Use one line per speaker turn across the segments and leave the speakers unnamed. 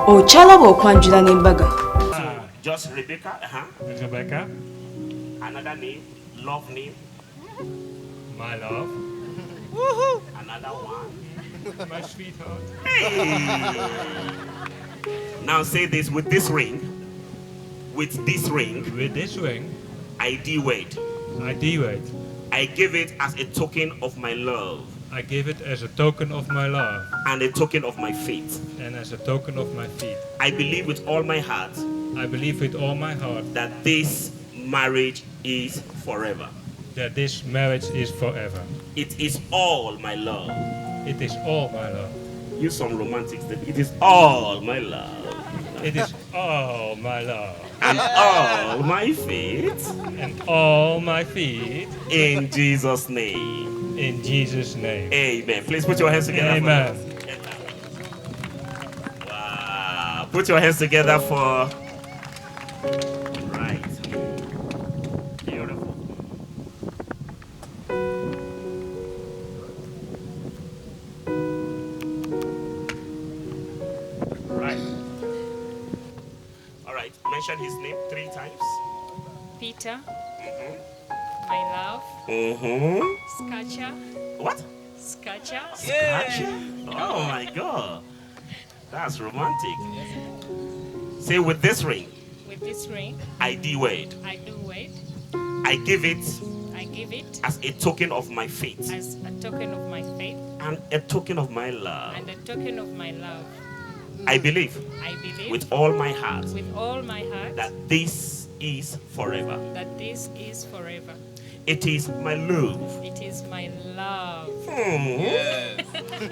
Ochala bw'okwanjula n'embaga.
Just Rebecca.
Rebecca.
Another name, love name.
My love.
Woohoo! Another one.
My sweetheart.
Hey. Now say this with this ring. With this ring.
With this ring.
I do it.
I do it.
I give it as a token of my love.
I give it as a token of my love.
And a token of my faith.
And as a token of my faith.
I believe with all my heart.
I believe with all my heart.
That this marriage is forever.
That this marriage is forever.
It is all my love.
It is all my love.
Use some romantics. It is all my love.
It is all my love.
And all my faith.
And all my faith.
In Jesus' name.
In Jesus' name.
Amen. Please put your hands together.
Amen.
Wow. Put your hands together for... Right. Beautiful. Right. All right. Mention his name 3 times.
Peter. My love. Skacha.
What?
Skacha.
Skacha? Oh my God. That's romantic. Say with this ring.
With this ring.
I do it.
I do it.
I give it.
I give it.
As a token of my faith.
As a token of my faith.
And a token of my love.
And a token of my love.
I believe.
I believe.
With all my heart.
With all my heart.
That this is forever.
That this is forever.
It is my love.
It is my love.
Yes.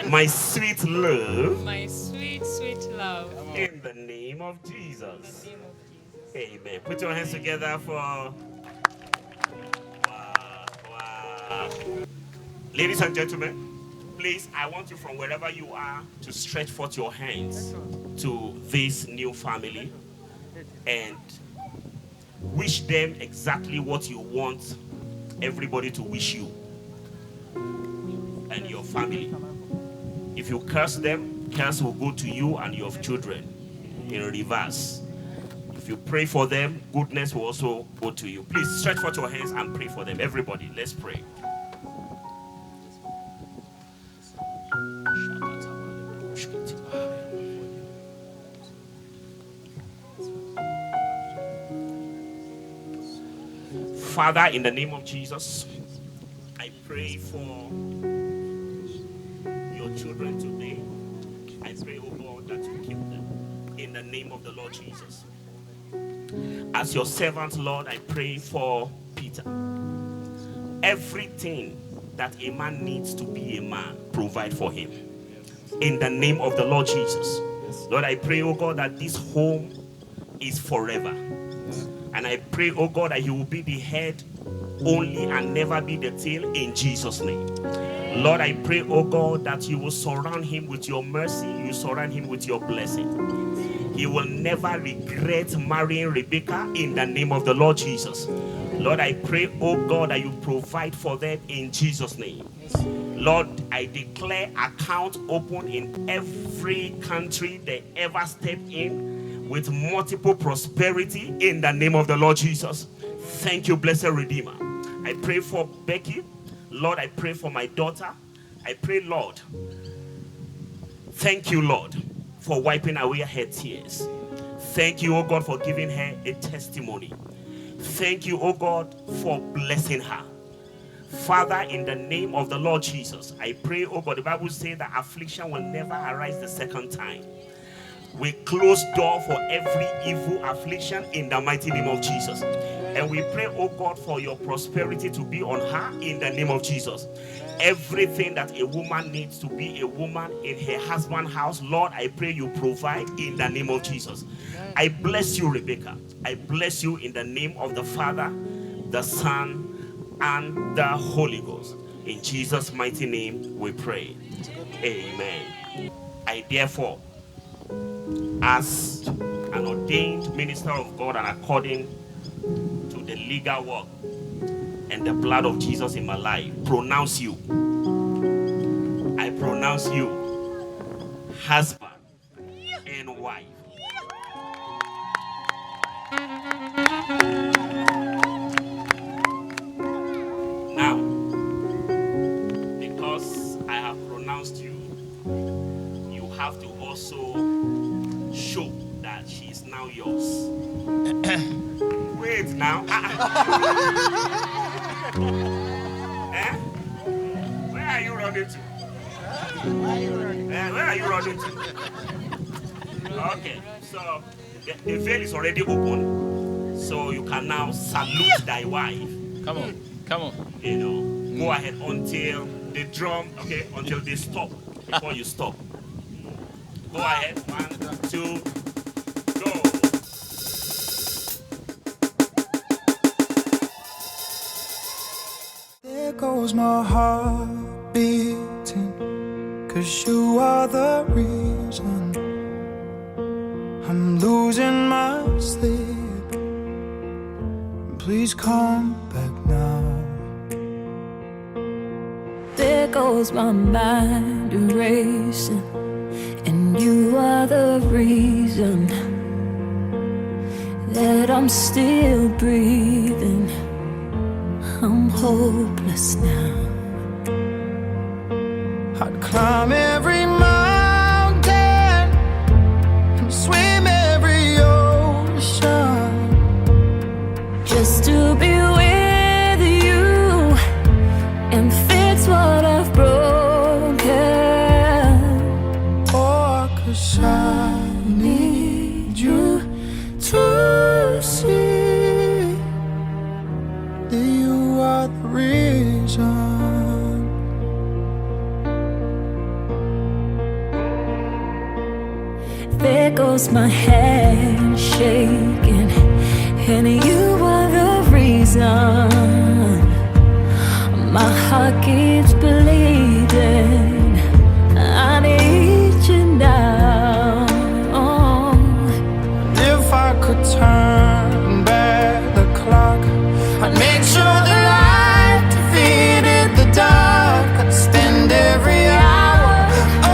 My sweet love.
My sweet, sweet love.
In the name of Jesus. Amen. Put your hands together for... Wow. Wow. Ladies and gentlemen, please, I want you from wherever you are to stretch forth your hands to this new family and wish them exactly what you want everybody to wish you and your family. If you curse them, curse will go to you and your children in reverse. If you pray for them, goodness will also go to you. Please stretch forth your hands and pray for them. Everybody, let's pray. Father, in the name of Jesus, I pray for your children today. I pray, oh God, that you keep them in the name of the Lord Jesus. As your servant, Lord, I pray for Peter. Everything that a man needs to be a man, provide for him. In the name of the Lord Jesus. Lord, I pray, oh God, that this home is forever. And I pray, oh God, that he will be the head only and never be the tail in Jesus' name. Lord, I pray, oh God, that you will surround him with your mercy. You surround him with your blessing. He will never regret marrying Rebecca in the name of the Lord Jesus. Lord, I pray, oh God, that you provide for them in Jesus' name. Lord, I declare account open in every country they ever step in, with multiple prosperity in the name of the Lord Jesus. Thank you, blessed Redeemer. I pray for Becky. Lord, I pray for my daughter. I pray, Lord, thank you, Lord, for wiping away her tears. Thank you, oh God, for giving her a testimony. Thank you, oh God, for blessing her. Father, in the name of the Lord Jesus, I pray, oh God, the Bible says that affliction will never arise the second time. We close door for every evil affliction in the mighty name of Jesus. And we pray, oh God, for your prosperity to be on her in the name of Jesus. Everything that a woman needs to be a woman in her husband's house, Lord, I pray you provide in the name of Jesus. I bless you, Rebecca. I bless you in the name of the Father, the Son, and the Holy Ghost. In Jesus' mighty name we pray. Amen. I therefore, as an ordained minister of God and according to the legal work and the blood of Jesus in my life, pronounce you. I pronounce you husband and wife Now, because I have pronounced you, you have to also show that she is now yours. Wait now. Eh? Where are you running to? Where are you running to? Okay, so the veil is already open. So you can now salute thy wife.
Come on, come on.
You know, go ahead until the drum, okay, until they stop. Before you stop. Go ahead. 1, 2, go.
There goes my heart beating, 'cause you are the reason I'm losing my sleep. Please come back now.
There goes my mind erasing, and you are the reason that I'm still breathing. I'm hopeless now.
I'd climb every mountain and swim every ocean
Just to be with you and fix what I've broken.
Oh, 'cause I need you to see that you are the reason.
There goes my hand shaking, and you are the reason my heart keeps bleeding. I need you now.
If I could turn back the clock, I'd make sure the light defeated the dark. I'd spend every hour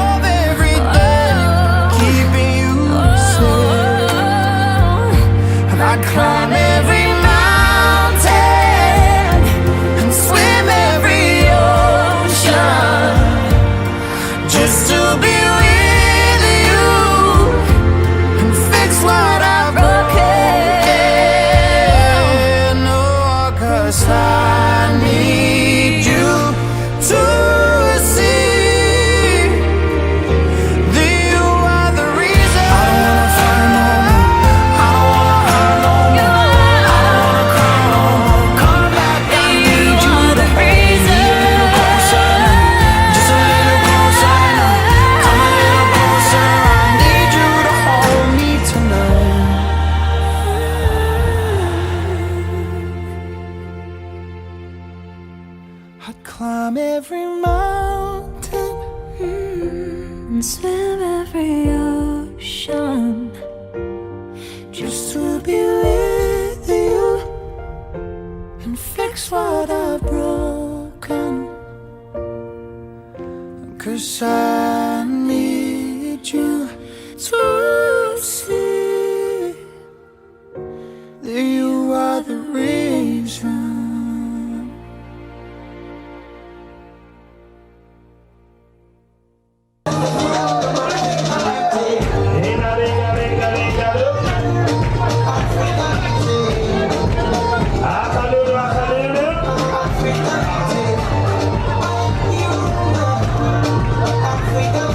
of every day keeping you safe. And I'd climb every mountain and swim every ocean just to be with you and fix what I've broken. Oh, 'cause I need you to see that you are the reason. I don't wanna fight no more. I don't wanna hurt no more. I don't wanna cry no more. Come back, I need you.
The reason.
Just a little closer now. Come a little closer. I need you to hold me tonight. I'd climb every mountain
And swim every ocean
just to be with you and fix what I've broken. 'Cause I need you to see that you are the reason.
Africa.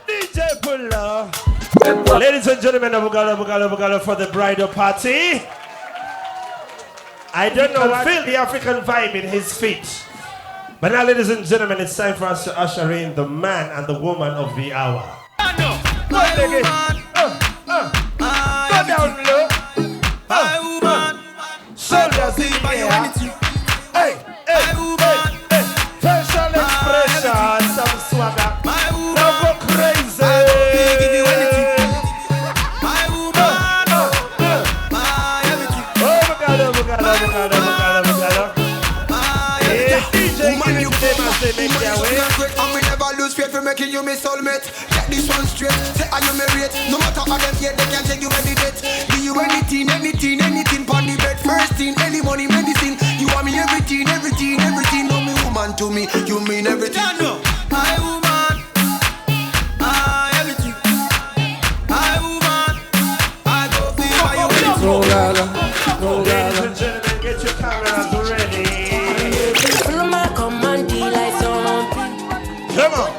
DJ Pulla. Ladies and gentlemen, Bugala for the bridal party. I don't know, feel the African vibe in his feet. But now, ladies and gentlemen, it's time for us to usher in the man and the woman of the hour. Go down low. Shoulders in the air. Hey, facial expression, some swagger. Now go crazy.
And we never lose faith for making you my soulmate. Get this one straight, say are you married? No matter how them yet, they can't take you any bet. Do you anything pon the bed? First thing, any money, medicine. You want me everything. No me woman to me, you mean everything. My woman, everything. My woman, I go for you.
Ladies and gentlemen, get your cameras ready. Come on.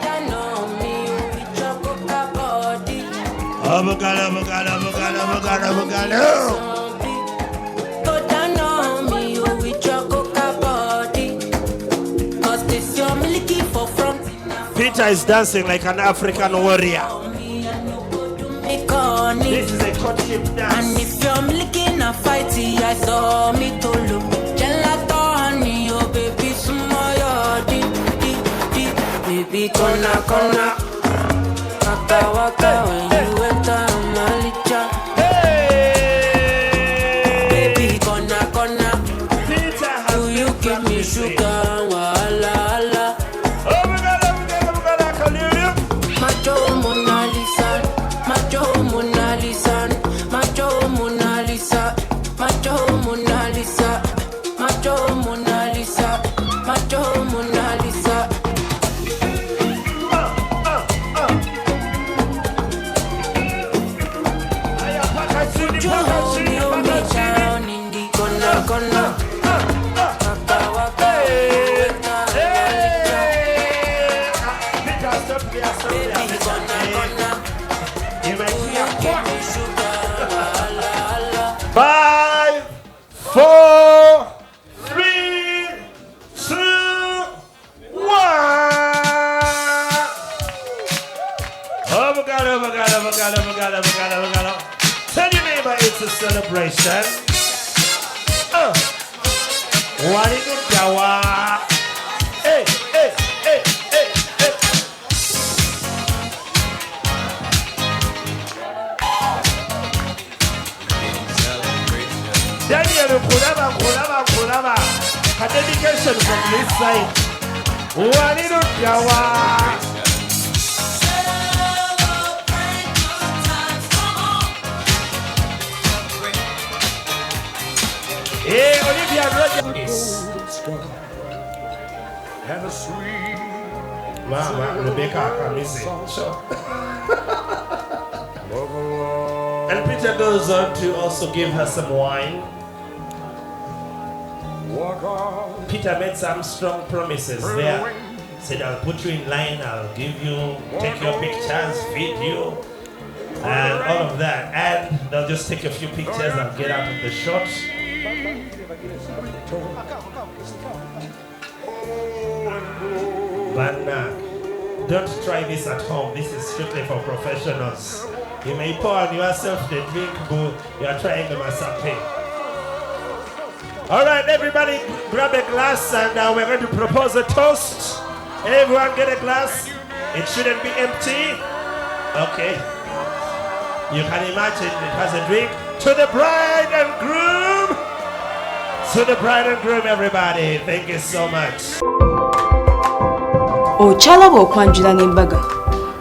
Avocado. Peter is dancing like an African warrior. This is a courtship dance.
And if you're licking a fighty, I saw me to look. Gelato honey, oh baby, sumoyo, baby, kona. Waka when you enter Malicha.
Hey!
Baby, kona.
Peter has
Do you give me sugar? Wala. Macho Mona Lisa.
Five, 4, 3, 2, 1. Avocado. Tell your neighbor it's a celebration. Wanidu Jawa. Hey. Daniel, Kulaba. A dedication from this side. Wanidu Jawa. Hey, Olivia Rogers.
And a sweet
Mama, Rebecca, come easy. Sure. And Peter goes on to also give her some wine. Peter made some strong promises there. Said, I'll put you in line, I'll give you, take your pictures, feed you, and all of that. And they'll just take a few pictures and get out of the shot. But don't try this at home. This is strictly for professionals. You may pour on yourself the drink, but you are trying to massacre. All right, everybody, grab a glass, and we're going to propose a toast. Everyone get a glass. It shouldn't be empty. Okay. You can imagine it has a drink. To the bride and groom. To the bride and groom, everybody. Thank you so much.
Ochala bw'okwanjula n'embaga.